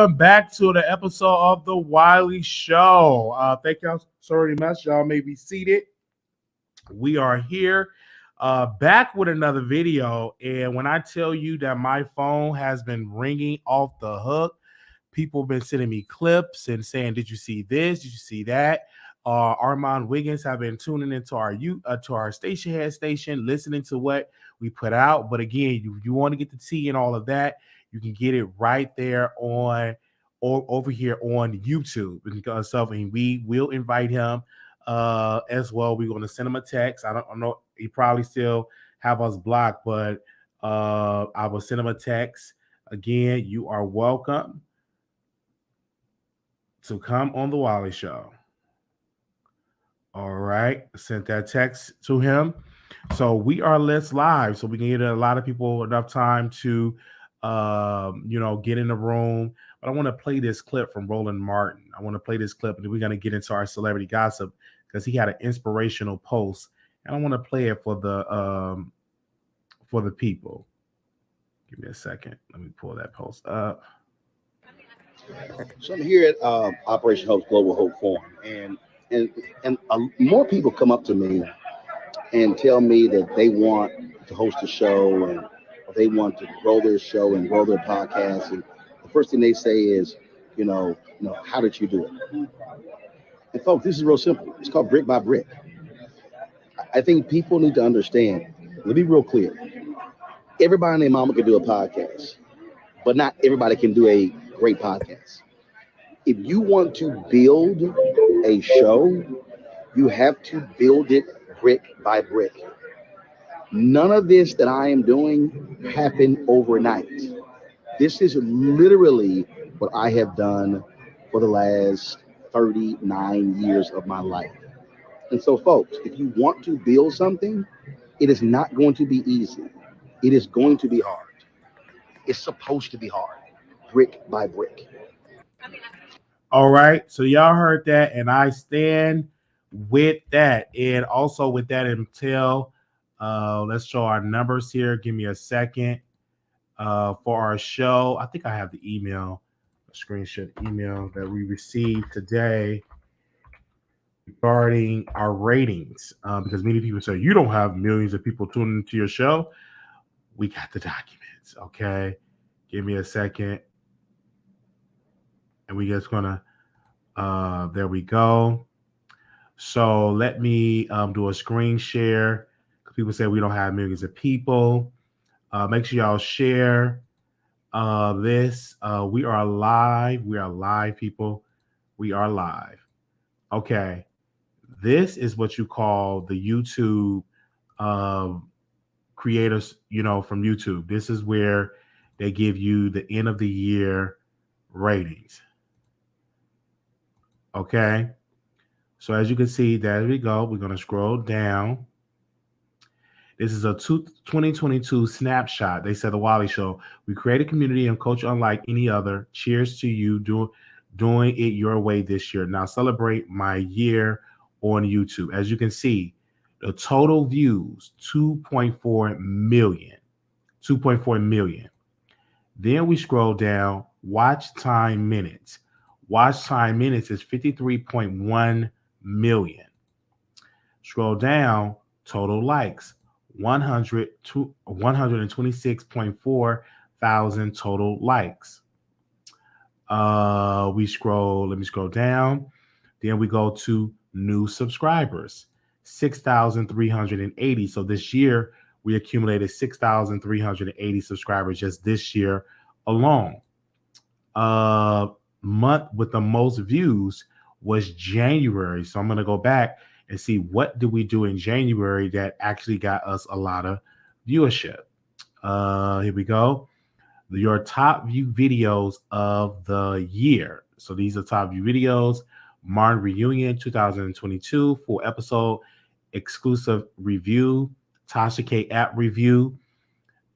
Welcome back to the episode of the Wiley Show. Thank y'all so very much. Y'all may be seated. We are here back with another video. And when I tell you that my phone has been ringing off the hook, people have been sending me clips and saying, did you see this? Did you see that? Armon Wiggins have been tuning into our station head station, listening to what we put out. But again, you want to get the tea and all of that, you can get it right there on or over here on YouTube. And we will invite him as well. We're going to send him a text. I don't know. He probably still have us blocked, but I will send him a text. Again, you are welcome to come on the Wiley Show. All right. Sent that text to him. So we are live, so we can get a lot of people enough time to get in the room. But I want to play this clip from Roland Martin. I want to play this clip, and then we're going to get into our celebrity gossip because he had an inspirational post, and I want to play it for the people. Give me a second. Let me pull that post up. So I'm here at Operation Hope's Global Hope Forum, and more people come up to me and tell me that they want to host a show and they want to grow their show and grow their podcast. And the first thing they say is, how did you do it? And folks, this is real simple. It's called brick by brick. I think people need to understand. Let me be real clear. Everybody and their mama can do a podcast, but not everybody can do a great podcast. If you want to build a show, you have to build it brick by brick. None of this that I am doing happened overnight. This is literally what I have done for the last 39 years of my life. And so, folks, if you want to build something, it is not going to be easy. It is going to be hard. It's supposed to be hard, brick by brick. All right. So y'all heard that, and I stand with that. And also with that until let's show our numbers here. Give me a second for our show. I think I have the email, a screenshot email that we received today regarding our ratings, because many people say you don't have millions of people tuning into your show. We got the documents. Okay, give me a second, and we just gonna there we go. So let me do a screen share. People say we don't have millions of people. Make sure y'all share this. We are live. We are live, people. We are live. Okay. This is what you call the YouTube creators, from YouTube. This is where they give you the end of the year ratings. Okay. So as you can see, there we go. We're going to scroll down. This is a 2022 snapshot. They said the Wiley Show. We create a community and culture unlike any other. Cheers to you doing it your way this year. Now celebrate my year on YouTube. As you can see, the total views, 2.4 million. 2.4 million. Then we scroll down. Watch time minutes. Watch time minutes is 53.1 million. Scroll down. Total likes. 126.4 thousand total likes. Let me scroll down. Then we go to new subscribers, 6,380. So this year we accumulated 6,380 subscribers just this year alone. Month with the most views was January. So I'm going to go back and see what did we do in January that actually got us a lot of viewership. Here we go. Your top view videos of the year. So these are top view videos. Martin Reunion 2022 full episode exclusive review. Tasha K app review.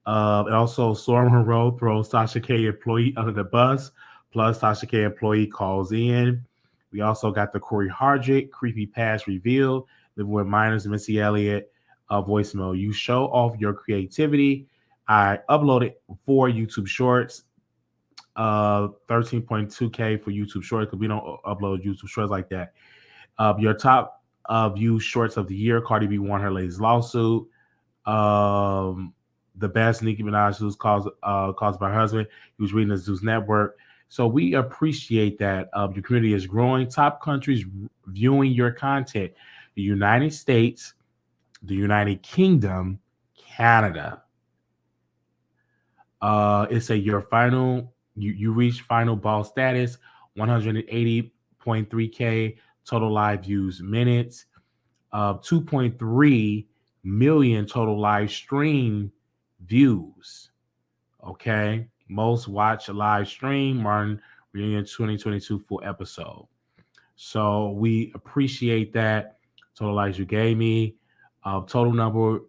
And also Storm Monroe throws Tasha K employee under the bus. Plus Tasha K employee calls in. We also got the Corey Hardrick creepy past reveal. Living with Minors, Missy Elliott voicemail. You show off your creativity. I uploaded 4 YouTube shorts, 13.2K for YouTube shorts because we don't upload YouTube shorts like that. Your top view shorts of the year, Cardi B won her latest lawsuit. The best Nicki Minaj was caused by her husband. He was reading the Zeus Network. So we appreciate that. Your community is growing. Top countries viewing your content: the United States, the United Kingdom, Canada. It's your final. You reach final ball status. 180.3K total live views minutes. 2.3 million total live stream views. Okay. Most watched live stream, Martin Reunion 2022 full episode. So we appreciate that. Total likes you gave me. Total number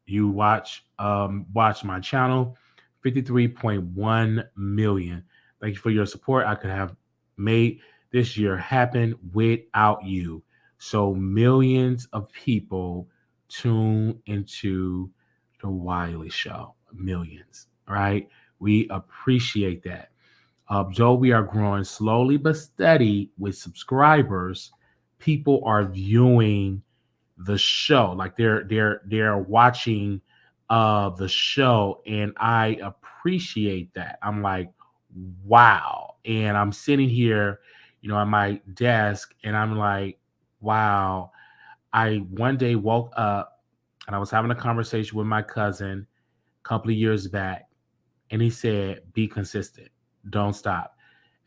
you watch my channel, 53.1 million. Thank you for your support. I could have made this year happen without you. So millions of people tune into the Wiley Show. Millions, right? We appreciate that. Though we are growing slowly but steady with subscribers, people are viewing the show. Like they're watching the show, and I appreciate that. I'm like, wow. And I'm sitting here, at my desk, and I'm like, wow. I one day woke up and I was having a conversation with my cousin a couple of years back, and he said, be consistent, don't stop.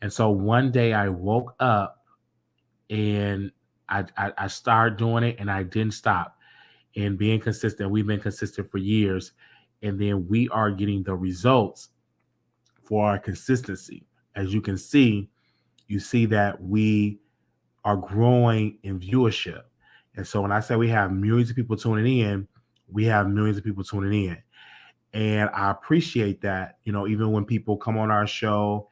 And so one day I woke up and I started doing it, and I didn't stop. And being consistent, we've been consistent for years, and then we are getting the results for our consistency. As you can see, you see that we are growing in viewership. And so when I say we have millions of people tuning in, we have millions of people tuning in. And I appreciate that, even when people come on our show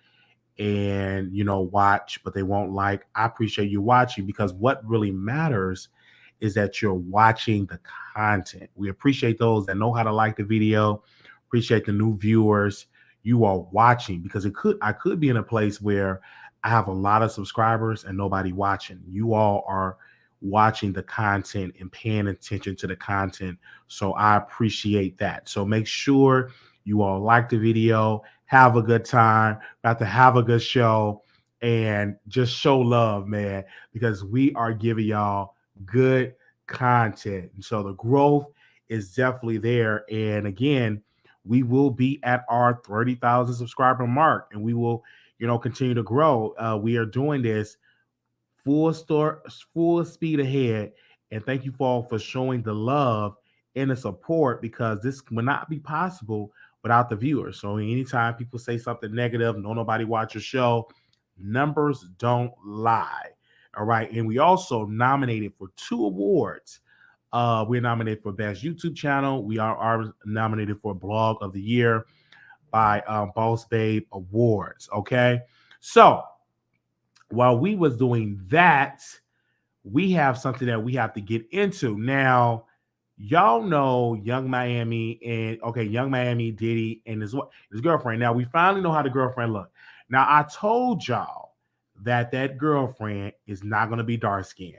and, watch, but they won't like, I appreciate you watching, because what really matters is that you're watching the content. We appreciate those that know how to like the video, appreciate the new viewers. You are watching, because I could be in a place where I have a lot of subscribers and nobody watching. You all are watching the content and paying attention to the content. So I appreciate that. So make sure you all like the video, have a good time, about to have a good show, and just show love, man, because we are giving y'all good content. And so the growth is definitely there. And again, we will be at our 30,000 subscriber mark, and we will, continue to grow. We are doing this full speed ahead. And thank you all for showing the love and the support, because this would not be possible without the viewers. So anytime people say something negative, nobody watch your show, numbers don't lie. All right. And we also nominated for 2 awards. We're nominated for Best YouTube Channel. We are nominated for Blog of the Year by Boss Babe Awards. Okay. So while we was doing that, we have something that we have to get into. Now, y'all know Young Miami, Diddy, and his girlfriend. Now, we finally know how the girlfriend look. Now, I told y'all that girlfriend is not going to be dark skinned.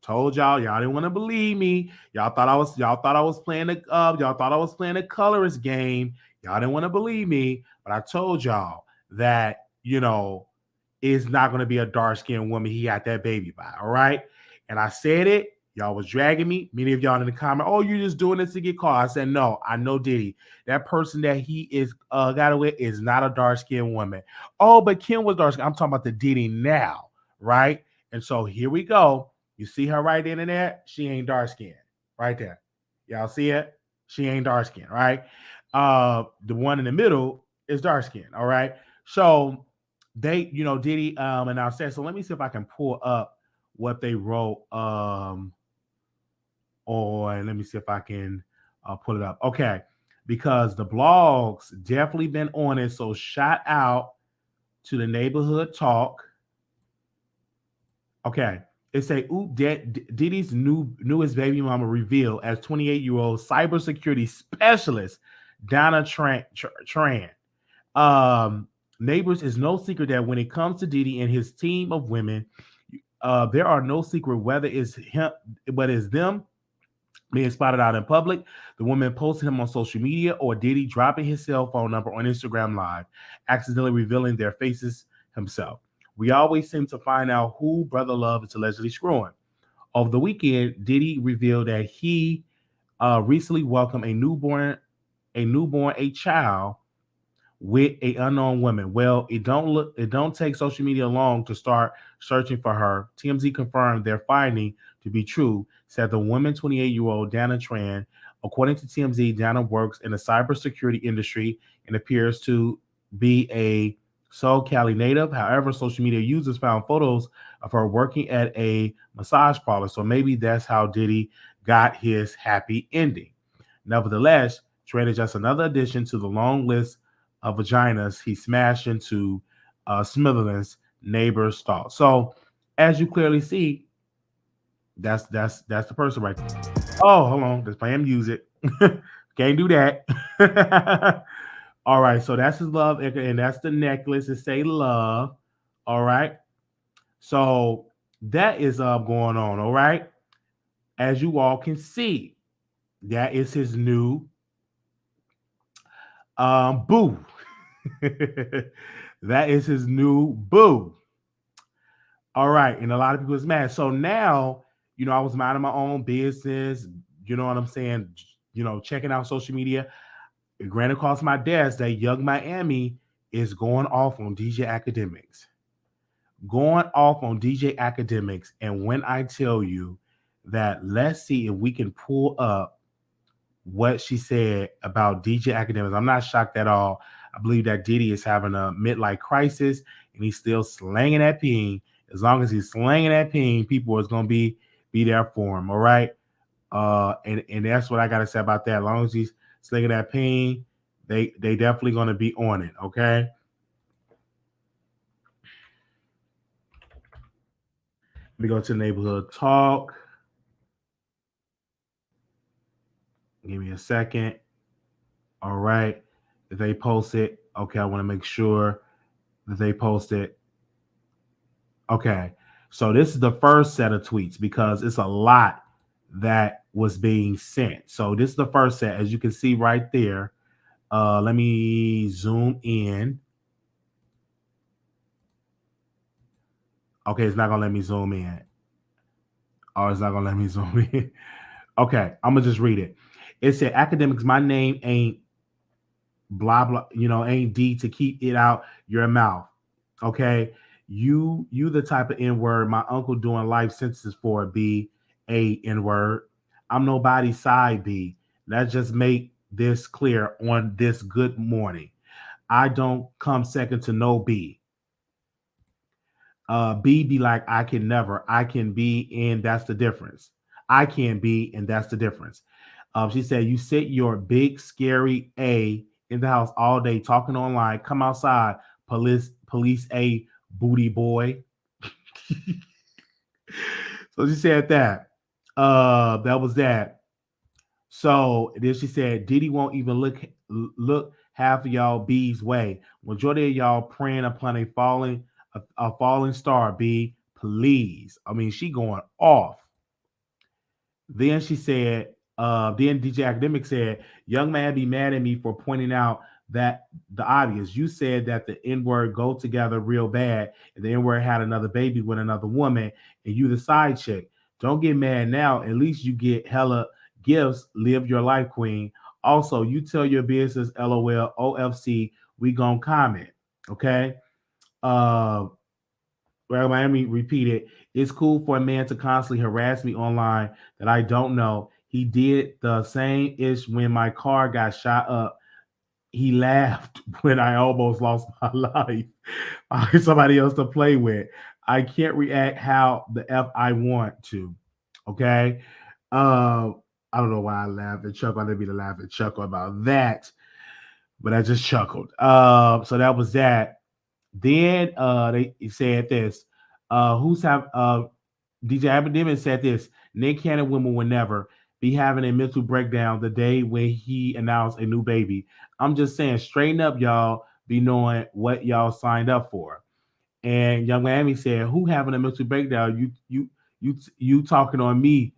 Told y'all didn't want to believe me. Y'all thought I was playing the colorist game. Y'all didn't want to believe me, but I told y'all that is not going to be a dark-skinned woman he got that baby by. All right. And I said it. Y'all was dragging me. Many of y'all in the comment, oh, you're just doing this to get caught. I said, no, I know Diddy. That person that he is got away is not a dark-skinned woman. Oh, but Kim was dark-skinned. I'm talking about the Diddy now, right? And so here we go. You see her right in there? She ain't dark-skinned. Right there. Y'all see it? She ain't dark-skinned, right? The one in the middle is dark-skinned, all right? So they, Diddy and I said, so let me see if I can pull up what they wrote on, let me see if I can pull it up. Okay, because the blogs definitely been on it. So shout out to the neighborhood talk. Okay, it say, "Oop, Diddy's newest baby mama revealed as 28-year-old cybersecurity specialist Donna Tran. Neighbors, is no secret that when it comes to Diddy and his team of women, there are no secret whether it's him, but it's them being spotted out in public, the woman posting him on social media, or Diddy dropping his cell phone number on Instagram Live, accidentally revealing their faces himself. We always seem to find out who Brother Love is allegedly screwing. Over the weekend, Diddy revealed that he recently welcomed a child with an unknown woman. Well, it don't take social media long to start searching for her. TMZ confirmed their finding to be true, said the woman 28-year-old Donna Tran. According to TMZ, Donna works in the cybersecurity industry and appears to be a Seoul, Cali native. However, social media users found photos of her working at a massage parlor. So maybe that's how Diddy got his happy ending. Nevertheless, Tran is just another addition to the long list of vaginas he smashed into Smitherland's neighbor's stall. So, as you clearly see, that's the person right there. Oh, hold on, just playing music. Can't do that. All right, so that's his love, and that's the necklace. It say love. All right, so that is going on. All right, as you all can see, that is his new boo. That is his new boo. All right. And a lot of people is mad. So now, I was minding my own business. You know what I'm saying? Checking out social media. It ran across my desk that Young Miami is going off on DJ Akademiks. Going off on DJ Akademiks. And when I tell you that, let's see if we can pull up what she said about DJ Akademiks. I'm not shocked at all. I believe that Diddy is having a midlife crisis and he's still slanging that peen. As long as he's slanging that peen, people is going to be there for him. All right. And that's what I got to say about that. As long as he's slinging that peen, they definitely going to be on it. Okay. Let me go to the neighborhood talk. Give me a second. All right. If they post it, okay, I want to make sure that they post it. Okay. So this is the first set of tweets because it's a lot that was being sent. So this is the first set, as you can see right there. Let me zoom in. Okay, it's not gonna let me zoom in. Oh, it's not gonna let me zoom in. Okay, I'm gonna just read it. It said, Akademiks, my name ain't blah blah, ain't D to keep it out your mouth. Okay. You the type of N-word my uncle doing life sentences for, B, a N-word. I'm nobody's side, B. Let's just make this clear on this good morning. I don't come second to no B. B be like, I can never. I can be, and that's the difference. I can be, and that's the difference. She said, you sit your big, scary A in the house all day talking online. Come outside, police a booty boy. So she said that. That was that. So then she said, Diddy won't even look half of y'all B's way. Majority of y'all praying upon a falling star, B. Please. I mean, she going off. Then she said, then DJ Akademiks said, young man be mad at me for pointing out that the obvious. You said that the N-word go together real bad, and the N-word had another baby with another woman, and you the side chick. Don't get mad now. At least you get hella gifts. Live your life, queen. Also, you tell your business, LOL, OFC, we gonna comment. Okay. Uh Miami repeated, it's cool for a man to constantly harass me online that I don't know. He did the same ish when my car got shot up. He laughed when I almost lost my life. I had somebody else to play with. I can't react how the F I want to. Okay. Uh, I don't know why I laughed and chuckled. I didn't mean to laugh and chuckle about that, but I just chuckled. So that was that. Then they said this. Who's have DJ Akademiks said this. Nick Cannon women will never be having a mental breakdown the day when he announced a new baby. I'm just saying, straighten up, y'all. Be knowing what y'all signed up for. And Young Miami said, "Who having a mental breakdown? You talking on me,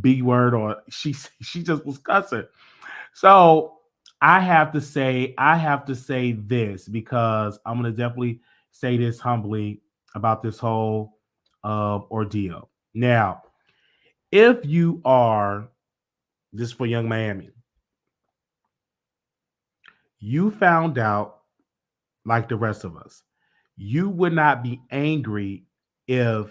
B word, or she just was cussing." So I have to say this because I'm gonna definitely say this humbly about this whole ordeal. Now, if you are just for Young Miami, you found out like the rest of us. You would not be angry if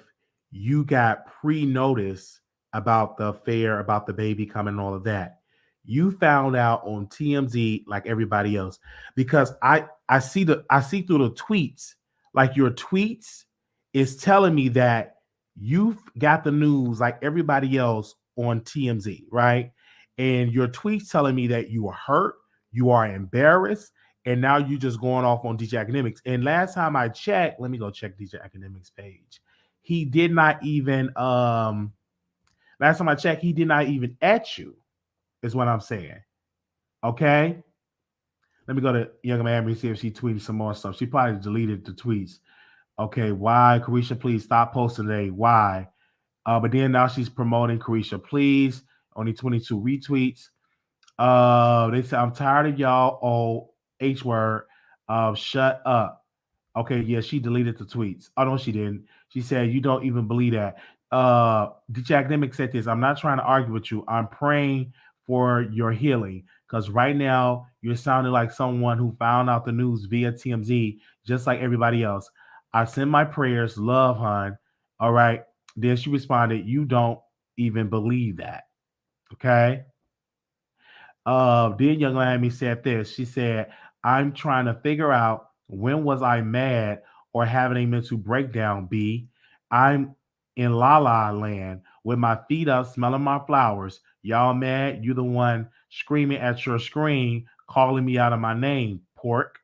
you got pre-notice about the affair, about the baby coming, and all of that. You found out on TMZ like everybody else because I see through the tweets, like your tweets is telling me that you've got the news like everybody else on TMZ, right? And your tweets telling me that you are hurt, you are embarrassed, and now you just going off on DJ Akademiks. And last time I checked, let me go check DJ Akademiks page. He did not even last time I checked, he did not even at you, is what I'm saying. Okay. Let me go to Young Miami and see if she tweeted some more stuff. She probably deleted the tweets. Okay, why? Carisha, please stop posting today. Why? But then now she's promoting Carisha, please. Only 22 retweets. They said, I'm tired of y'all. Oh, H word. Shut up. Okay, yeah, she deleted the tweets. Oh, no, she didn't. She said, you don't even believe that. DJ Akademiks said this. I'm not trying to argue with you. I'm praying for your healing because right now you're sounding like someone who found out the news via TMZ, just like everybody else. I send my prayers. Love, hon. All right. Then she responded, you don't even believe that. Okay. Then Young Miami said this. She said, I'm trying to figure out when was I mad or having a mental breakdown, B. I'm in La La land with my feet up, smelling my flowers. Y'all mad? You the one screaming at your screen, calling me out of my name, pork.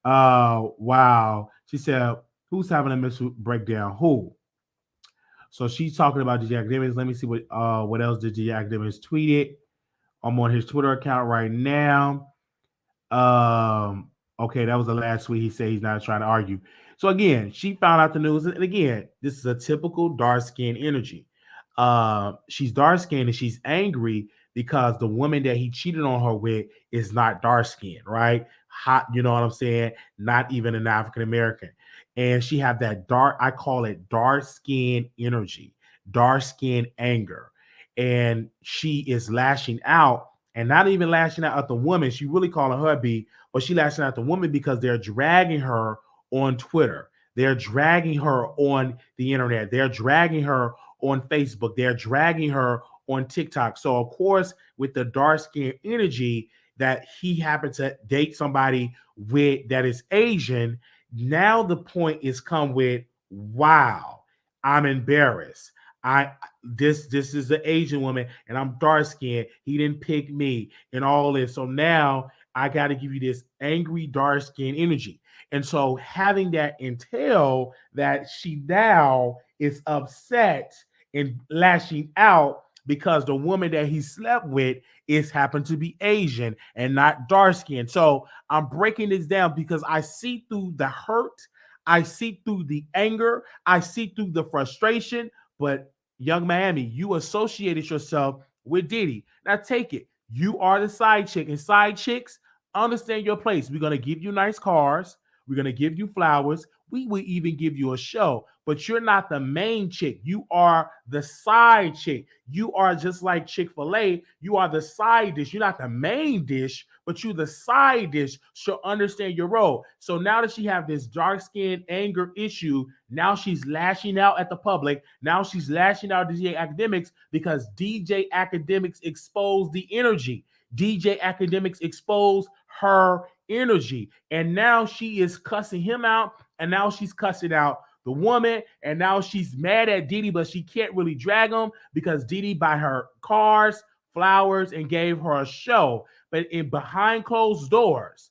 Wow. She said, who's having a mental breakdown? Who? So she's talking about DJ Akademiks. Let me see what else did DJ Akademiks tweeted. I'm on his Twitter account right now. Okay, that was the last tweet. He said he's not trying to argue. So again, she found out the news, and again, this is a typical dark skin energy. She's dark skinned and she's angry because the woman that he cheated on her with is not dark skinned, right? Hot, you know what I'm saying? Not even an African American. And she had that dark, I call it dark skin energy, dark skin anger. And she is lashing out and not even lashing out at the woman. She really calling her B, but she lashing out at the woman because they're dragging her on Twitter. They're dragging her on the internet. They're dragging her on Facebook. They're dragging her on TikTok. So, of course, with the dark skin energy that he happened to date somebody with that is Asian, now the point is come with, wow, I'm embarrassed. This is an Asian woman and I'm dark skinned. He didn't pick me and all this. So now I got to give you this angry dark skin energy. And so having that entail that she now is upset and lashing out because the woman that he slept with is happened to be Asian and not dark skinned. So I'm breaking this down because I see through the hurt, I see through the anger, I see through the frustration, but Young Miami, you associated yourself with Diddy. Now take it. You are the side chick. And side chicks, understand your place. We're going to give you nice cars. We're going to give you flowers. We will even give you a show, but you're not the main chick. You are the side chick. You are just like Chick-fil-A. You are the side dish. You're not the main dish, but you're the side dish. So understand your role. So now that she have this dark skin anger issue, now she's lashing out at the public. Now she's lashing out at DJ Akademiks because DJ Akademiks exposed the energy. DJ Akademiks exposed her energy. And now she is cussing him out. And now she's cussing out the woman. And now she's mad at Diddy, but she can't really drag him because Diddy buy her cars, flowers, and gave her a show. But behind closed doors,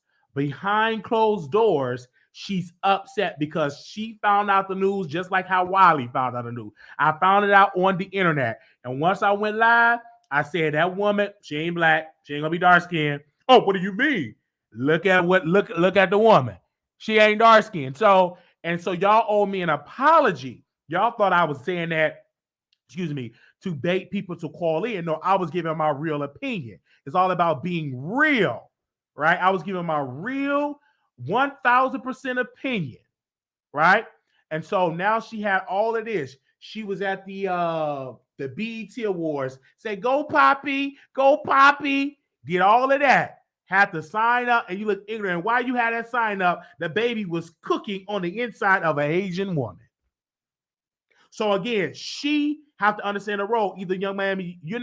she's upset because she found out the news just like how Wiley found out the news. I found it out on the internet. And once I went live, I said, that woman, she ain't black. She ain't gonna be dark skinned. Oh, what do you mean? Look at the woman. She ain't dark skinned. So y'all owe me an apology. Y'all thought I was saying that, to bait people to call in. No, I was giving my real opinion. It's all about being real, right? I was giving my real 1000% opinion, right? And so now she had all of this. She was at the BET Awards. Say, go Poppy, go Poppy. Did all of that. Had to sign up, and you look ignorant. Why you had that sign up? The baby was cooking on the inside of an Asian woman. So again, she have to understand the role. Either Young Miami, you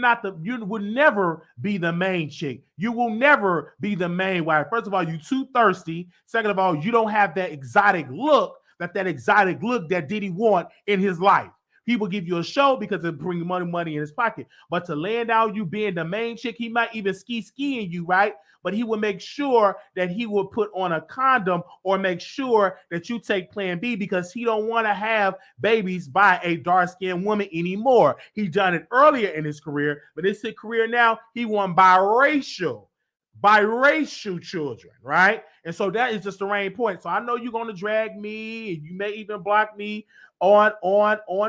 will never be the main chick. You will never be the main wife. First of all, you too thirsty. Second of all, you don't have that exotic look that Diddy want in his life. He will give you a show because it brings money in his pocket. But to land out you being the main chick, he might even skiing you, right? But he will make sure that he will put on a condom or make sure that you take plan B because he don't want to have babies by a dark-skinned woman anymore. He done it earlier in his career, but it's his career now. He want biracial children, right? And so that is just the main point. So I know you're going to drag me, and you may even block me on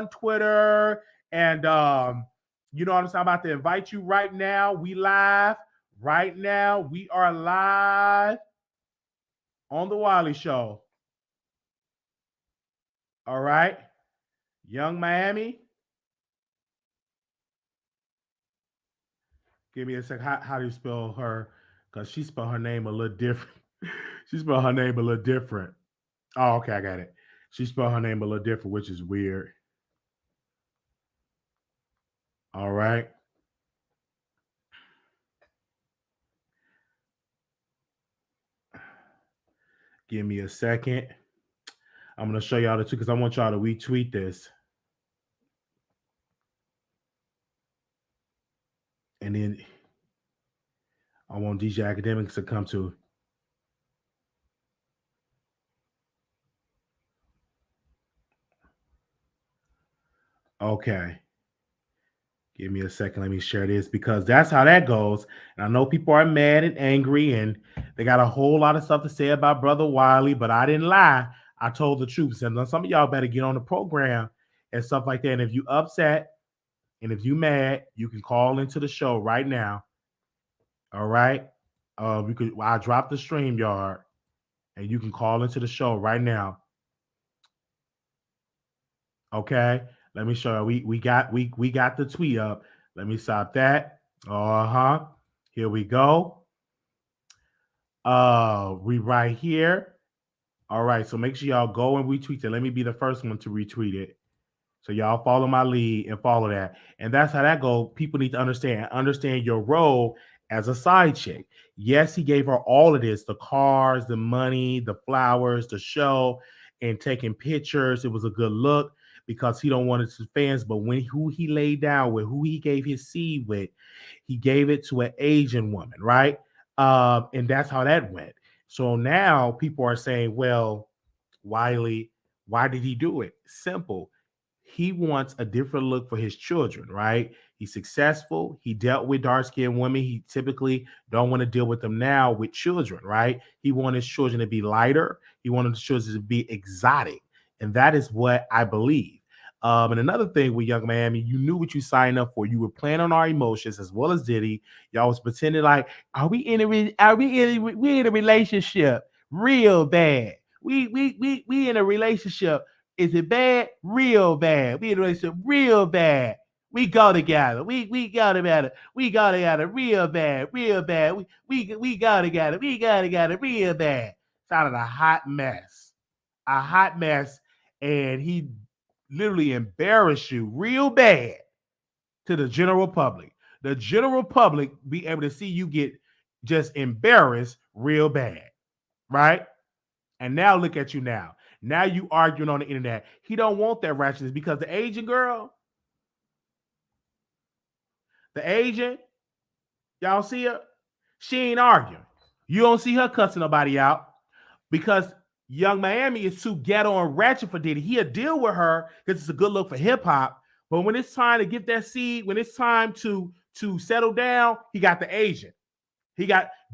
Twitter. And you know what I'm saying? I'm about to invite you right now. We live right now. We are live on the Wiley Show. All right. Young Miami. Give me a sec. How do you spell her? Because she spelled her name a little different. Oh, okay, I got it. She spelled her name a little different, which is weird. All right. Give me a second. I'm going to show y'all the two because I want y'all to retweet this. And then I want DJ Akademiks to come to. Okay. Give me a second. Let me share this because that's how that goes. And I know people are mad and angry and they got a whole lot of stuff to say about Brother Wiley, but I didn't lie. I told the truth. And some of y'all better get on the program and stuff like that. And if you upset and if you mad, you can call into the show right now. All right. I dropped the StreamYard and you can call into the show right now. Okay. Let me show you. We got the tweet up. Let me stop that. Here we go. We right here. All right. So make sure y'all go and retweet it. Let me be the first one to retweet it. So y'all follow my lead and follow that. And that's how that goes. People need to understand your role as a side chick. Yes, he gave her all of this, the cars, the money, the flowers, the show, and taking pictures. It was a good look because he don't want it to fans. But who he laid down with, who he gave his seed with, he gave it to an Asian woman, right? And that's how that went. So now people are saying, well, Wiley, why did he do it? Simple. He wants a different look for his children, right? He's successful. He dealt with dark-skinned women. He typically don't want to deal with them now with children, right? He wanted his children to be lighter. He wanted his children to be exotic. And that is what I believe. And another thing with Young Miami, you knew what you signed up for. You were playing on our emotions as well as Diddy. Y'all was pretending like, we in a relationship real bad. We in a relationship. Is it bad? Real bad. We in a relationship real bad. We go together. We go together. We go together real bad, real bad. We go together. We go together real bad. Sounded a hot mess. A hot mess. And he literally embarrass you real bad to the general public. The general public be able to see you get just embarrassed real bad, right? And now look at you now. Now you arguing on the internet. He don't want that ratchetness because the Asian girl, the Asian, y'all see her? She ain't arguing. You don't see her cussing nobody out because Young Miami is too ghetto and ratchet for Diddy. He'll deal with her because it's a good look for hip hop. But when it's time to get that seed, when it's time to settle down, he got the Asian. You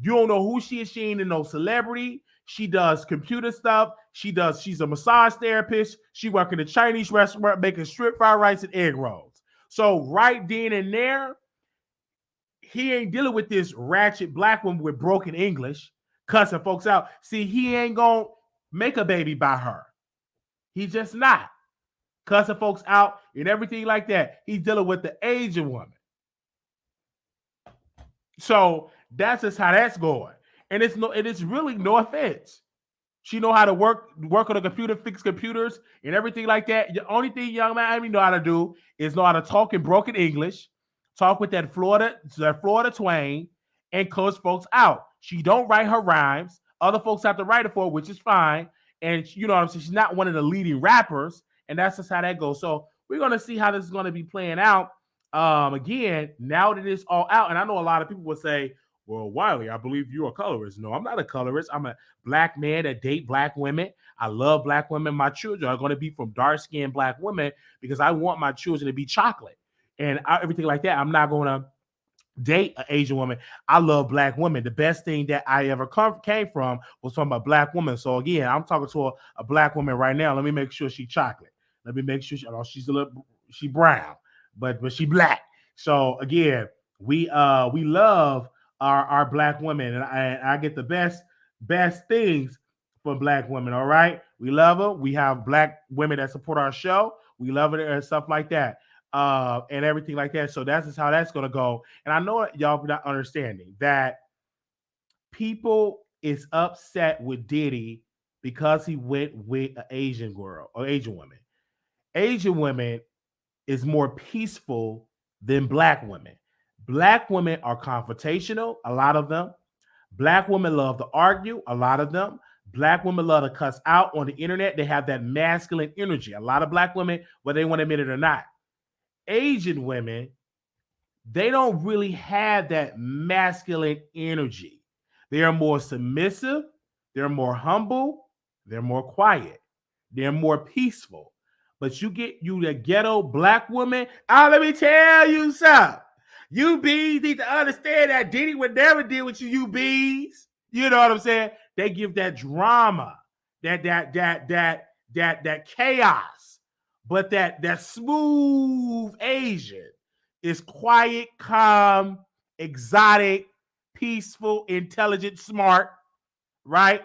don't know who she is. She ain't no celebrity. She does computer stuff. She's a massage therapist. She work in a Chinese restaurant making strip fried rice and egg rolls. So right then and there, he ain't dealing with this ratchet black woman with broken English, cussing folks out. See, he ain't gonna make a baby by her. He's just not cussing folks out and everything like that. He's dealing with the Asian woman. So that's just how that's going. And it's really no offense. She know how to work on a computer, fix computers, and everything like that. The only thing Young Miami know how to do is know how to talk in broken English, talk with that Florida twang, and cuss folks out. She don't write her rhymes. Other folks have to write it for her, which is fine. And you know what I'm saying? She's not one of the leading rappers, and that's just how that goes. So we're gonna see how this is gonna be playing out. Again, now that it's all out, and I know a lot of people will say, well, Wiley, I believe you're a colorist. No, I'm not a colorist. I'm a black man that date black women. I love black women. My children are going to be from dark-skinned black women because I want my children to be chocolate and everything like that. I'm not going to date an Asian woman. I love black women. The best thing that I ever came from was from a black woman. So again, I'm talking to a black woman right now. Let me make sure she's chocolate. Let me make sure she brown, but she black. So again, we love our black women, and I get the best things for black women. All right, we love them. We have black women that support our show. We love it and stuff like that, and everything like that. So that's just how that's gonna go. And I know y'all not understanding that people is upset with Diddy because he went with an Asian girl or Asian woman. Asian women is more peaceful than black women. Black women are confrontational, a lot of them. Black women love to argue, a lot of them. Black women love to cuss out on the internet. They have that masculine energy. A lot of black women, whether they want to admit it or not. Asian women, they don't really have that masculine energy. They are more submissive. They're more humble. They're more quiet. They're more peaceful. But you get the ghetto black woman. Let me tell you something. You bees need to understand that Diddy would never deal with you bees. You know what I'm saying? They give that drama, that chaos. But that smooth Asian is quiet, calm, exotic, peaceful, intelligent, smart, right?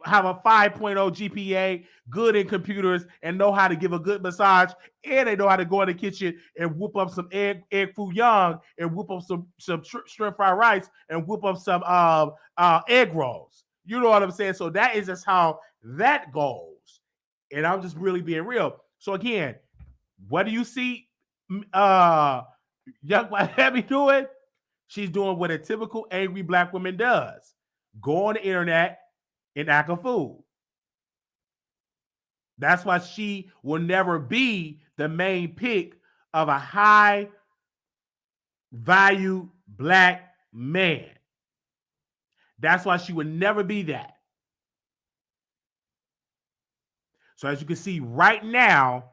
Have a 5.0 GPA, good in computers, and know how to give a good massage, and they know how to go in the kitchen and whoop up some egg foo young, and whoop up some shrimp fried rice, and whoop up some egg rolls. You know what I'm saying? So that is just how that goes. And I'm just really being real. So again, what do you see Young Miami doing? She's doing what a typical angry black woman does. Go on the internet and act a fool. That's why she will never be the main pick of a high value black man. That's why she would never be that. So as you can see right now,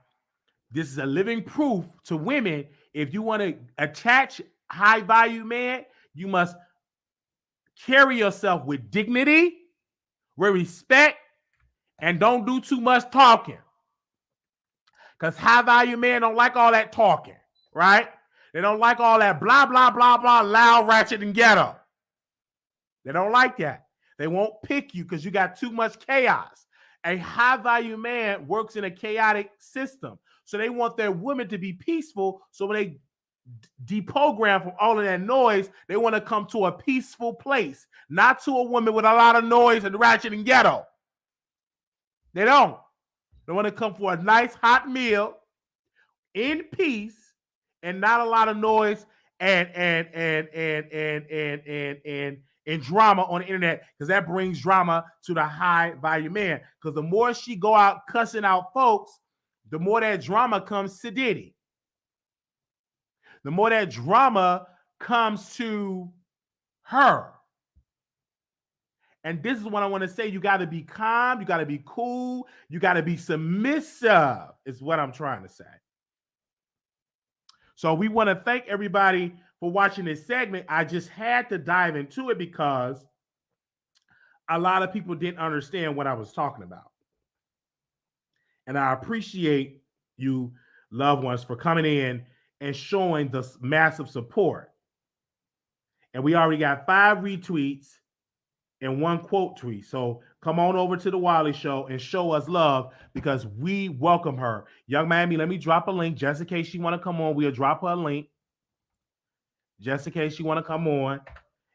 this is a living proof to women. If you want to attach high value man, you must carry yourself with dignity, with respect, and don't do too much talking. Because high value men don't like all that talking, right? They don't like all that blah, blah, blah, blah, loud, ratchet, and ghetto. They don't like that. They won't pick you because you got too much chaos. A high value man works in a chaotic system. So they want their women to be peaceful. So when they deprogram from all of that noise, they want to come to a peaceful place, not to a woman with a lot of noise and ratchet and ghetto. They don't. They want to come for a nice hot meal in peace and not a lot of noise and drama on the internet, because that brings drama to the high value man. Because the more she go out cussing out folks, the more that drama comes to Diddy. The more that drama comes to her. And this is what I want to say. You got to be calm. You got to be cool. You got to be submissive is what I'm trying to say. So we want to thank everybody for watching this segment. I just had to dive into it because a lot of people didn't understand what I was talking about. And I appreciate you, loved ones, for coming in and showing the massive support. And we already got 5 retweets and 1 quote tweet. So come on over to the Wiley Show and show us love, because we welcome her. Young Miami, let me drop a link just in case she want to come on. We'll drop her a link just in case she want to come on.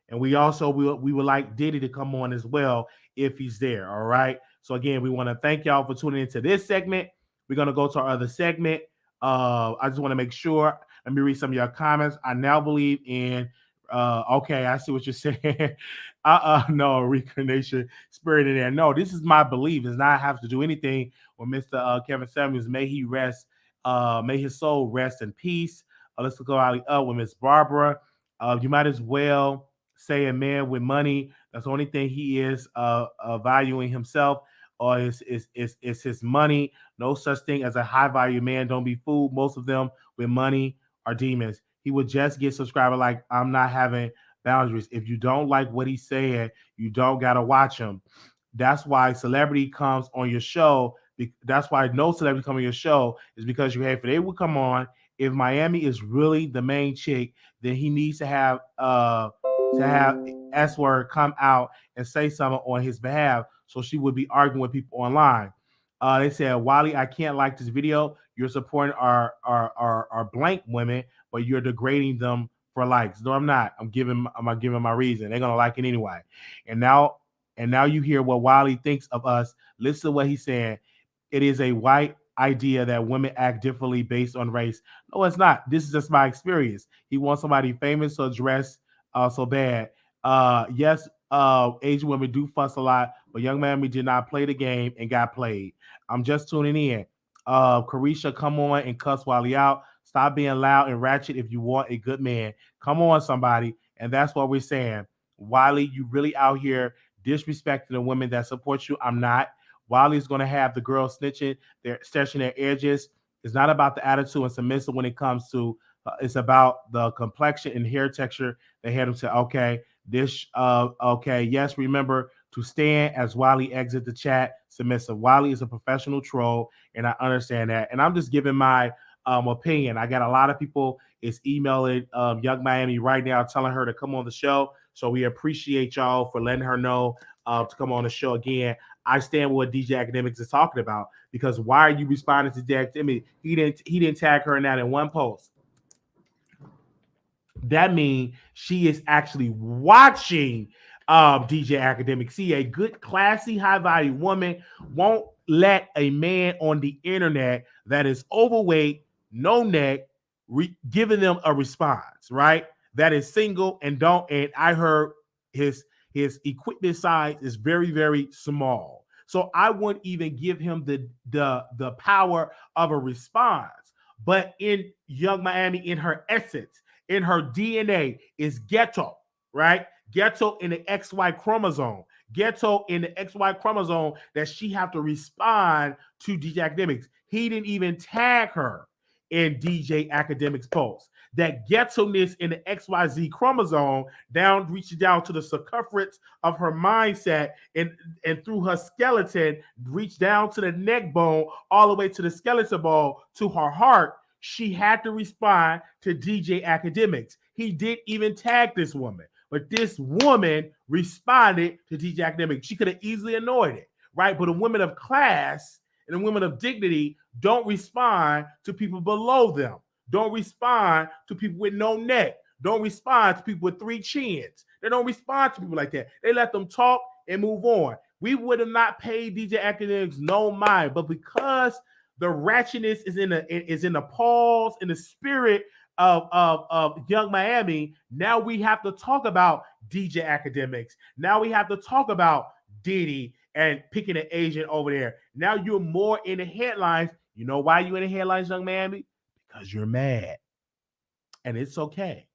And we also we would like Diddy to come on as well if he's there. All right. So again, we want to thank y'all for tuning into this segment. We're going to go to our other segment. I just want to make sure. Let me read some of your comments. I now believe in okay, I see what you're saying. No, reincarnation spirit in there. No, this is my belief. It's not have to do anything with Mr. Kevin Samuels. May he rest, may his soul rest in peace. Let's go out with Miss Barbara. You might as well say a man with money. That's the only thing he is valuing himself, or is his money. No such thing as a high value man. Don't be fooled. Most of them with money are demons. He would just get subscriber like I'm not having boundaries. If you don't like what he's saying, you don't gotta watch him. That's why celebrity comes on your show. That's why no celebrity come on your show is because you have. If they would come on, if Miami is really the main chick, then he needs to have S-word come out and say something on his behalf, so she would be arguing with people online. They said, Wiley, I can't like this video. You're supporting our blank women, but you're degrading them for likes. No, I'm not. I'm giving my reason. They're gonna like it anyway. And now you hear what Wiley thinks of us. Listen to what he's saying. It is a white idea that women act differently based on race. No, it's not. This is just my experience. He wants somebody famous to dress so bad. Yes, Asian women do fuss a lot, but young man, we did not play the game and got played. I'm just tuning in. Carisha, come on and cuss Wiley out. Stop being loud and ratchet if you want a good man. Come on, somebody. And that's what we're saying. Wiley, you really out here disrespecting the women that support you. I'm not. Wiley's going to have the girls snitching, they're stretching their edges. It's not about the attitude and submissive when it comes to, it's about the complexion and hair texture. They had him say, okay, yes, remember to stand as Wiley exit the chat, submissive. Wiley is a professional troll, and I understand that. And I'm just giving my opinion. I got a lot of people is emailing Young Miami right now telling her to come on the show. So we appreciate y'all for letting her know to come on the show again. I stand with what DJ Akademiks is talking about, because why are you responding to DJ Akademiks? He didn't tag her in that in one post. That means she is actually watching DJ Akademiks. See, a good, classy, high-value woman won't let a man on the internet that is overweight, no neck, giving them a response, right? That is single and don't. And I heard his equipment size is very, very small. So I wouldn't even give him the power of a response. But in Young Miami, in her essence, in her DNA, is ghetto, right? Ghetto in the XY chromosome. Ghetto in the XY chromosome that she have to respond to DJ Akademiks. He didn't even tag her. in DJ Akademiks' post. That ghetto-ness in the XYZ chromosome reaching down to the circumference of her mindset and through her skeleton, reach down to the neck bone, all the way to the skeleton bone, to her heart. She had to respond to DJ Akademiks. He didn't even tag this woman, but this woman responded to DJ Akademiks. She could have easily annoyed it, right? But the women of class and the women of dignity don't respond to people below them. Don't respond to people with no neck. Don't respond to people with 3 chins. They don't respond to people like that. They let them talk and move on. We would have not paid DJ Akademiks no mind, but because the ratchetness is in the pause, in the spirit of Young Miami, now we have to talk about DJ Akademiks. Now we have to talk about Diddy and picking an Asian over there. Now you're more in the headlines. You know why you're in the headlines, Young Miami? Because you're mad. And it's okay.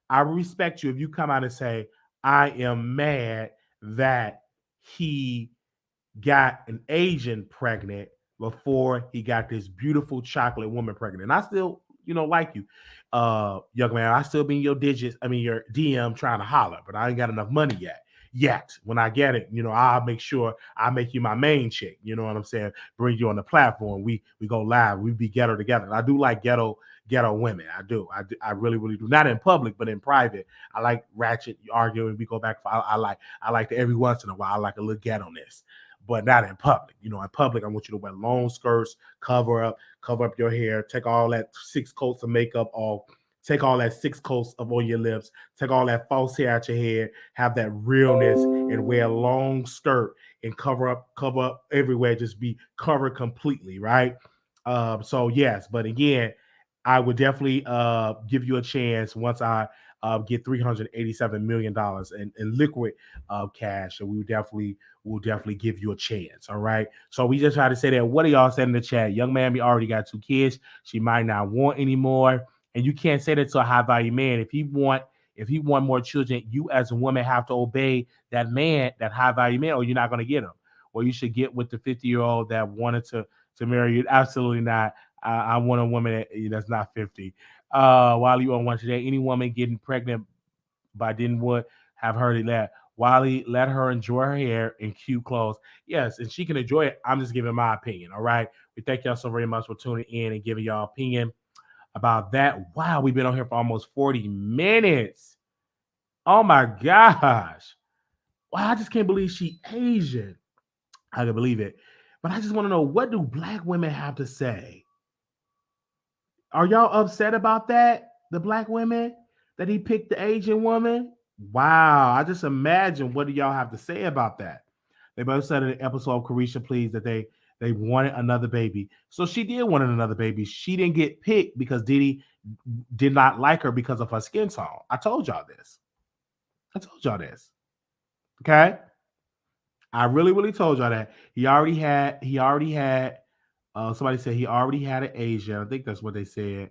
I respect you if you come out and say, I am mad that he got an Asian pregnant before he got this beautiful chocolate woman pregnant. And I still, like you, young man. I still be in your your DM trying to holler, but I ain't got enough money yet. When I get it, I'll make sure I make you my main chick. You know what I'm saying? Bring you on the platform. We go live. We be ghetto together. And I do like ghetto women. I do. I really, really do. Not in public, but in private. I like ratchet arguing. We go back. I like to every once in a while. I like a little ghetto-ness, but not in public. In public, I want you to wear long skirts, cover up your hair, take all that 6 coats of makeup off. Take all that 6 coats up on your lips. Take all that false hair out your head. Have that realness and wear a long skirt and cover up everywhere. Just be covered completely, right? So yes, but again, I would definitely give you a chance once I get $387 million in liquid cash, and we will definitely give you a chance. All right. So we just try to say that. What do y'all say in the chat? Young Mammy already got 2 kids. She might not want any more. And you can't say that to a high value man. If he want more children, you as a woman have to obey that man, that high value man, or you're not going to get him. Or you should get with the 50-year-old that wanted to marry you. Absolutely not. I want a woman that's not 50. While you on one today, any woman getting pregnant by didn't would have heard that. Wiley, let her enjoy her hair in cute clothes. Yes, and she can enjoy it. I'm just giving my opinion. All right. We thank y'all so very much for tuning in and giving y'all opinion about that. Wow, we've been on here for almost 40 minutes. Oh my gosh. Wow, I just can't believe she Asian. I can believe it. But I just want to know, what do Black women have to say? Are y'all upset about that? The Black women, that he picked the Asian woman? Wow, I just imagine, what do y'all have to say about that? They both said in the episode of Carisha Please that they wanted another baby. So she did want another baby. She didn't get picked because Diddy did not like her because of her skin tone. I told y'all this. Okay? I really, really told y'all that. He already had somebody said he already had an Asian. I think that's what they said.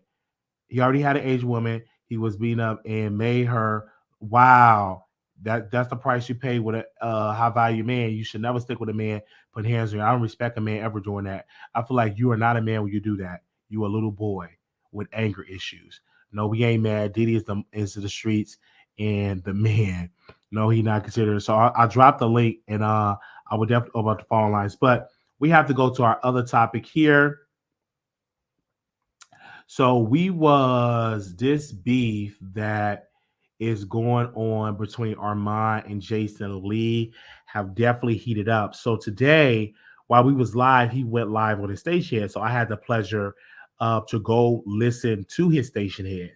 He already had an Asian woman. He was beaten up and made her. Wow. That's the price you pay with a high value man. You should never stick with a man putting hands on you. I don't respect a man ever doing that. I feel like you are not a man when you do that. You a little boy with anger issues. No, we ain't mad. Diddy is the streets and the man. No, he not considered. So I dropped the link, and I would definitely go about the phone lines. But we have to go to our other topic here. So we was this beef that is going on between Armon and Jason Lee have definitely heated up. So today, while we was live, he went live on his station head. So I had the pleasure to go listen to his station head.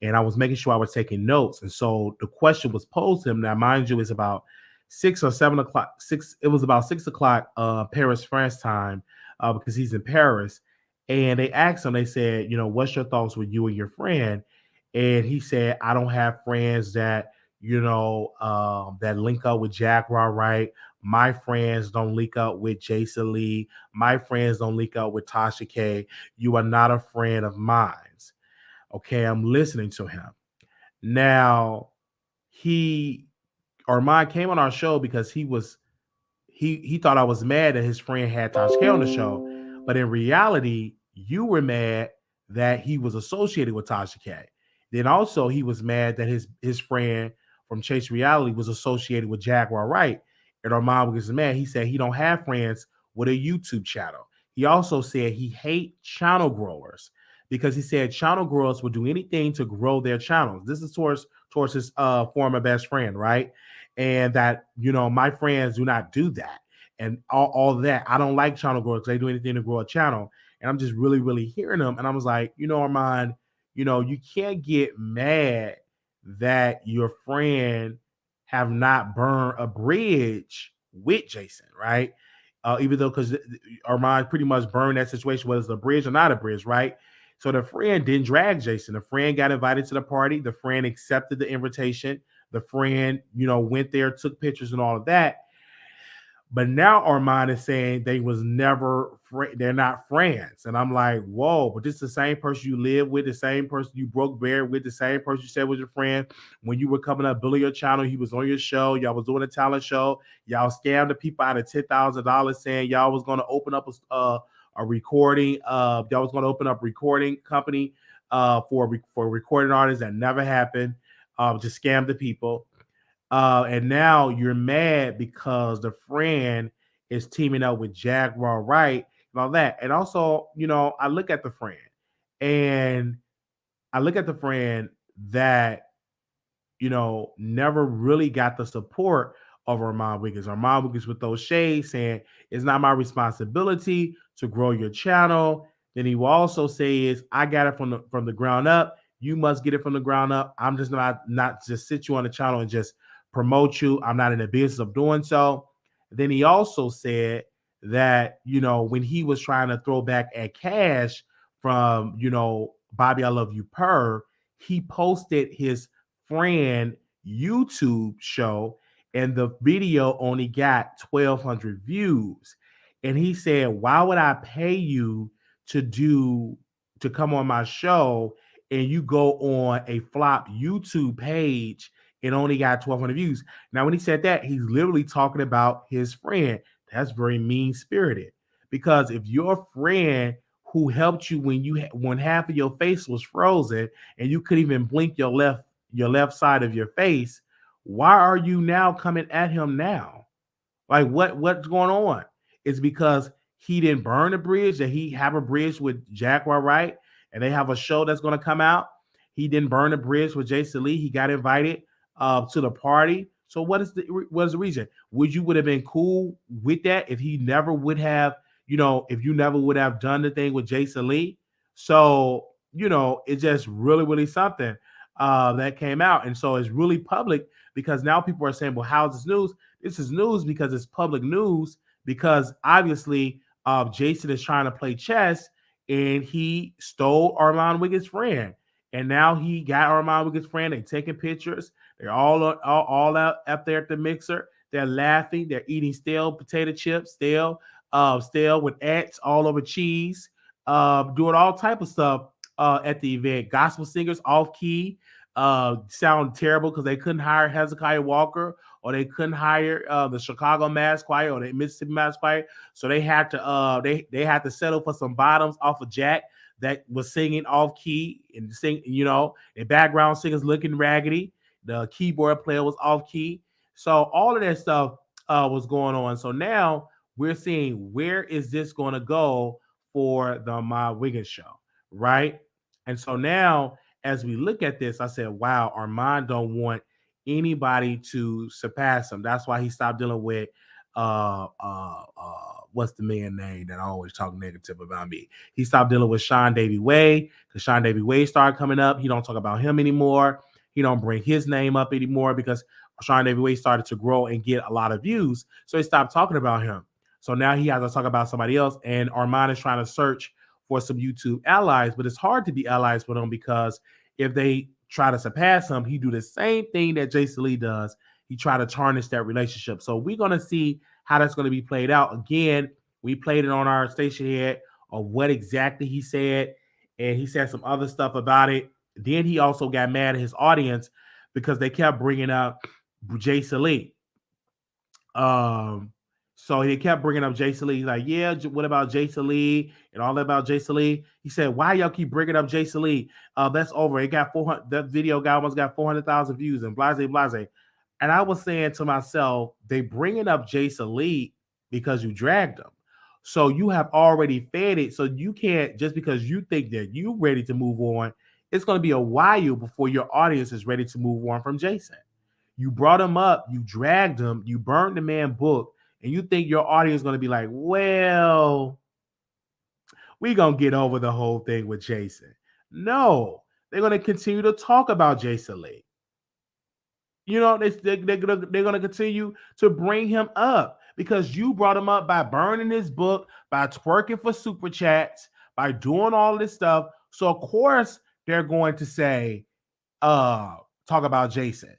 And I was making sure I was taking notes. And so the question was posed to him. Now, mind you, it's about 6 or 7 o'clock. It was about 6 o'clock Paris, France time, because he's in Paris. And they asked him, they said, what's your thoughts with you and your friend? And he said, I don't have friends that, that link up with Jack Raw, right? My friends don't link up with Jason Lee. My friends don't link up with Tasha K. You are not a friend of mine. Okay, I'm listening to him. Now, Armon came on our show because he thought I was mad that his friend had Tasha K on the show. But in reality, you were mad that he was associated with Tasha K. Then also he was mad that his friend from Chase Reality was associated with Jaguar Wright. And Armon Wiggins is mad. He said he don't have friends with a YouTube channel. He also said he hate channel growers because he said channel growers will do anything to grow their channels. This is towards his former best friend, right? And that, my friends do not do that. And all that. I don't like channel growers because they do anything to grow a channel. And I'm just really, really hearing them. And I was like, Armon, you can't get mad that your friend have not burned a bridge with Jason, right? Even though, because Armon pretty much burned that situation, whether it's a bridge or not a bridge, right? So the friend didn't drag Jason. The friend got invited to the party. The friend accepted the invitation. The friend, went there, took pictures and all of that. But now Armon is saying they was never they're not friends. And I'm like, whoa, but this is the same person you live with, the same person you broke bread with, the same person you said was your friend. When you were coming up, building your channel, he was on your show. Y'all was doing a talent show. Y'all scammed the people out of $10,000 saying y'all was going to open up a recording. Y'all was going to open up a recording company for recording artists. That never happened. Just scam the people. And now you're mad because the friend is teaming up with Jaguar Wright and all that. And also, I look at the friend that, never really got the support of Armon Wiggins. Armon Wiggins with those shades saying, it's not my responsibility to grow your channel. Then he will also say I got it from the ground up. You must get it from the ground up. I'm just not just sit you on the channel and just promote you. I'm not in the business of doing so. Then he also said that, when he was trying to throw back at Cash from, Bobby, I Love You Per, he posted his friend YouTube show and the video only got 1,200 views. And he said, why would I pay you to come on my show and you go on a flop YouTube page and only got 1,200 views? Now, when he said that, he's literally talking about his friend. That's very mean-spirited, because if your friend who helped you when half of your face was frozen and you couldn't even blink your left side of your face, why are you now coming at him now? Like, what's going on? It's because he didn't burn a bridge, that he have a bridge with Jaguar Wright, and they have a show that's going to come out. He didn't burn a bridge with Jason Lee. He got invited to the party. So what is the reason? Would have been cool with that if he never would have, if you never would have done the thing with Jason Lee? So, it's just really, really something that came out. And so it's really public, because now people are saying, well, how's this news? This is news because it's public news, because obviously Jason is trying to play chess and he stole Armon Wiggins' friend. And now he got Armon Wiggins' friend. They're taking pictures. They're all out up there at the mixer. They're laughing. They're eating stale potato chips, stale with ants all over cheese, doing all type of stuff at the event. Gospel singers off key, sound terrible because they couldn't hire Hezekiah Walker, or they couldn't hire the Chicago Mass Choir or the Mississippi Mass Choir. So they had to they had to settle for some bottoms off of Jack that was singing off key and sing, the background singers looking raggedy. The keyboard player was off key. So all of that stuff was going on. So now we're seeing, where is this going to go for the Armon Wiggins show, right? And so now, as we look at this, I said, wow, Armon don't want anybody to surpass him. That's why he stopped dealing with what's the man name that I always talk negative about me? He stopped dealing with Sean Davy Way, because Sean Davy Way started coming up. He don't talk about him anymore. He don't bring his name up anymore, because Sean Davy Way started to grow and get a lot of views. So he stopped talking about him. So now he has to talk about somebody else. And Armon is trying to search for some YouTube allies, but it's hard to be allies with him, because if they try to surpass him, he do the same thing that Jason Lee does. He try to tarnish that relationship. So we're going to see how that's going to be played out. Again, we played it on our station here of what exactly he said, and he said some other stuff about it. Then he also got mad at his audience because they kept bringing up Jason Lee. So he kept bringing up Jason Lee. He's like, yeah, what about Jason Lee and all that about Jason Lee? He said, why y'all keep bringing up Jason Lee? That's over. It got 400. That video guy almost got 400,000 views and blase blase. And I was saying to myself, they bringing up Jason Lee because you dragged him. So you have already fed it. So you can't, just because you think that you're ready to move on, it's going to be a while before your audience is ready to move on from Jason. You brought him up, you dragged him, you burned the man book, and you think your audience is going to be like, well, we're going to get over the whole thing with Jason. No, they're going to continue to talk about Jason Lee. You know, they're going to continue to bring him up because you brought him up by burning his book, by twerking for super chats, by doing all this stuff. So, of course, they're going to say, talk about Jason.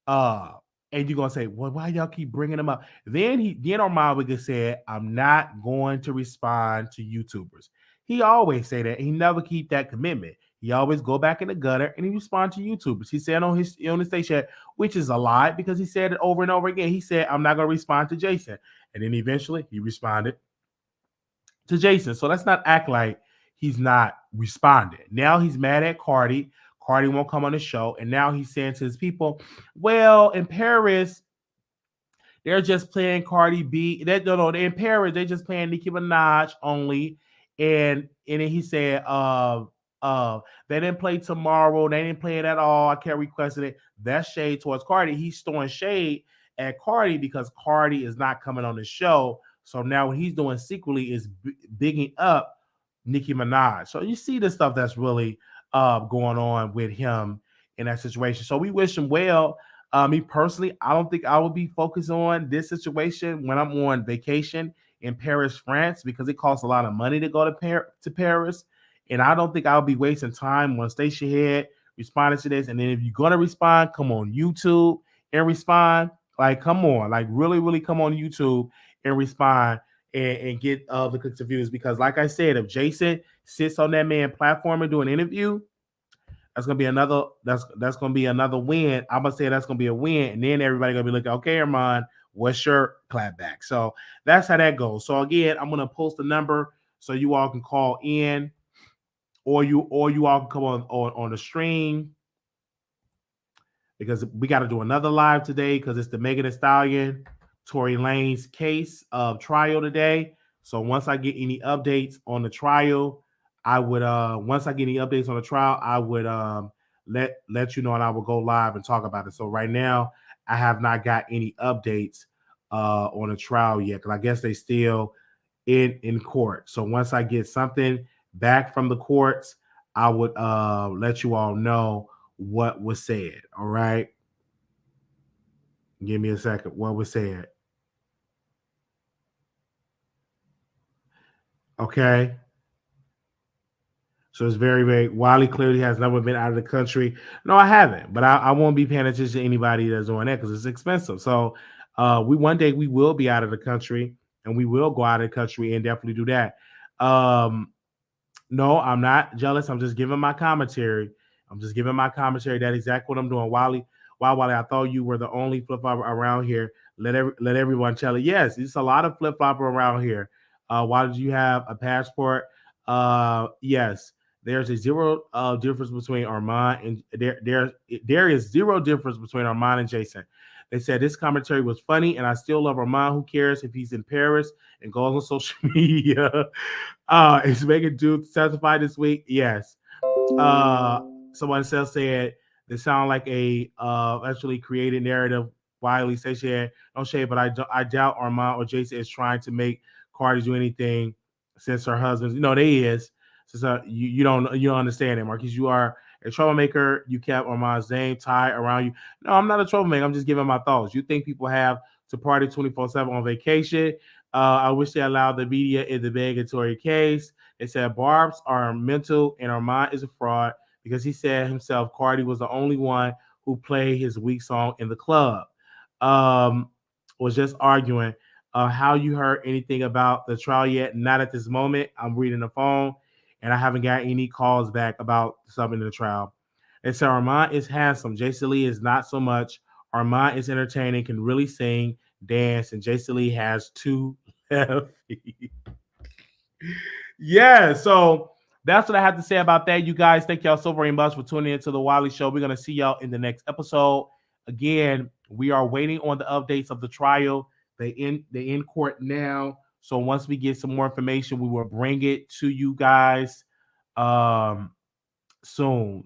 And you're gonna say, well, why y'all keep bringing him up? Then Armon Wiggins said, I'm not going to respond to YouTubers. He always say that. He never keep that commitment. He always go back in the gutter and he respond to YouTubers. He said on his station, which is a lie because he said it over and over again. He said, I'm not gonna respond to Jason. And then eventually he responded to Jason. So let's not act like he's not responding. Now he's mad at Cardi. Cardi won't come on the show. And now he's saying to his people, well, in Paris, they're just playing Cardi B. In Paris, they're just playing Nicki Minaj only. And then he said, they didn't play Tomorrow. They didn't play it at all. I can't request it. That's shade towards Cardi. He's throwing shade at Cardi because Cardi is not coming on the show. So now what he's doing secretly is bigging up Nicki Minaj. So you see the stuff that's really going on with him in that situation. So we wish him well. Me personally, I don't think I would be focused on this situation when I'm on vacation in Paris, France, because it costs a lot of money to go to Paris. And I don't think I'll be wasting time on station head responding to this. And then if you're going to respond, come on YouTube and respond. Like, come on. Like, really, really come on YouTube and respond and get the clicks and views. Because like I said, if Jason sits on that man platform and do an interview, that's gonna be another. That's gonna be another win. I'm gonna say that's gonna be a win, and then everybody gonna be looking. Okay, Armon, what's your clapback? So that's how that goes. So again, I'm gonna post the number so you all can call in, or you all can come on the stream because we got to do another live today because it's the Megan Thee Stallion, Tory Lanez case of trial today. So once I get any updates on the trial, I would once I get any updates on the trial, I would let you know and I will go live and talk about it. So right now, I have not got any updates on the trial yet because I guess they still in court. So once I get something back from the courts, I would let you all know what was said. All right. Give me a second. What was said? Okay. So it's very, very. Wiley clearly has never been out of the country. No, I haven't, but I won't be paying attention to anybody that's doing that because it's expensive. So one day we will be out of the country and we will go out of the country and definitely do that. No, I'm not jealous. I'm just giving my commentary. That's exactly what I'm doing. Wiley, I thought you were the only flip flopper around here. Let everyone tell it. Yes, it's a lot of flip flopper around here. Why did you have a passport? Yes. There's a zero difference between Armon and there is zero difference between Armon and Jason. They said this commentary was funny, and I still love Armon. Who cares if he's in Paris and goes on social media? Is Megan Duke testified this week? Yes. Someone else said they sound like a actually created narrative. Wiley says, "Yeah, no shade, but I doubt Armon or Jason is trying to make Cardi do anything since her husband's. They is." So you don't understand it, Marquise. You are a troublemaker. You kept Armand's name tied around you. No, I'm not a troublemaker. I'm just giving my thoughts. You think people have to party 24/7 on vacation? I wish they allowed the media in the Megan Tory case. They said Barb's are mental and Armand is a fraud because he said himself Cardi was the only one who played his weak song in the club. Was just arguing. How you heard anything about the trial yet? Not at this moment. I'm reading the phone. And I haven't got any calls back about something in the trial. They said Armon is handsome. Jason Lee is not so much. Armon is entertaining, can really sing. dance, and Jason Lee has 2 left feet. Yeah, so that's what I have to say about that, you guys. Thank y'all so very much for tuning into the Wiley Show. We're gonna see y'all in the next episode. Again, we are waiting on the updates of the trial. They in court now. So once we get some more information, we will bring it to you guys soon.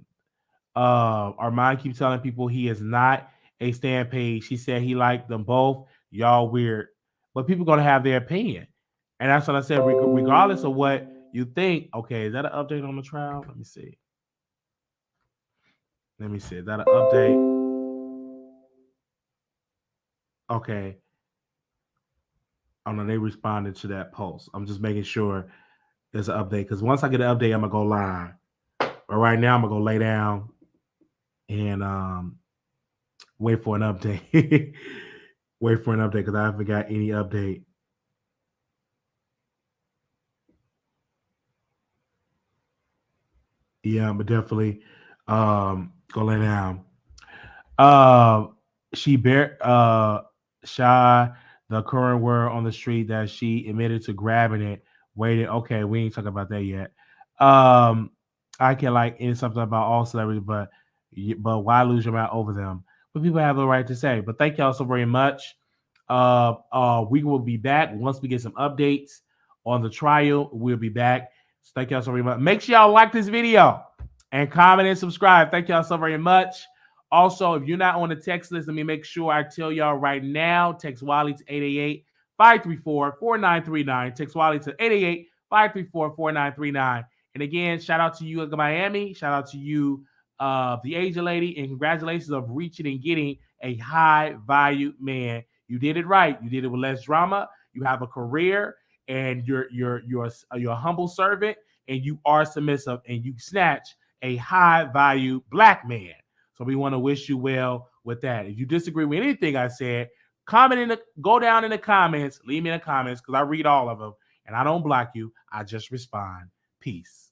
Armon keeps telling people he is not a Stan page. He said he liked them both. Y'all weird. But people gonna have their opinion. And that's what I said, regardless of what you think. Okay, is that an update on the trial? Let me see. Is that an update? Okay. Oh no, they responded to that post. I'm just making sure there's an update, because once I get an update, I'm gonna go live. But right now, I'm gonna go lay down and wait for an update. Wait for an update, because I haven't got any update. Yeah, but definitely go lay down. She shy the current word on the street that she admitted to grabbing it. Waited. Okay, we ain't talking about that yet. I can like in something about all celebrities, but why lose your mind over them? But people have the right to say. But thank y'all so very much. We will be back once we get some updates on the trial. We'll be back. So thank y'all so very much. Make sure y'all like this video and comment and subscribe. Thank y'all so very much. Also, if you're not on the text list, let me make sure I tell y'all right now. Text Wiley to 888-534-4939. Text Wiley to 888-534-4939. And again, shout out to you in Miami. Shout out to you, the Asian lady, and congratulations of reaching and getting a high value man. You did it right. You did it with less drama. You have a career, and you're a humble servant, and you are submissive, and you snatch a high value black man. So we want to wish you well with that. If you disagree with anything I said, go down in the comments, leave me in the comments, because I read all of them and I don't block you. I just respond. Peace.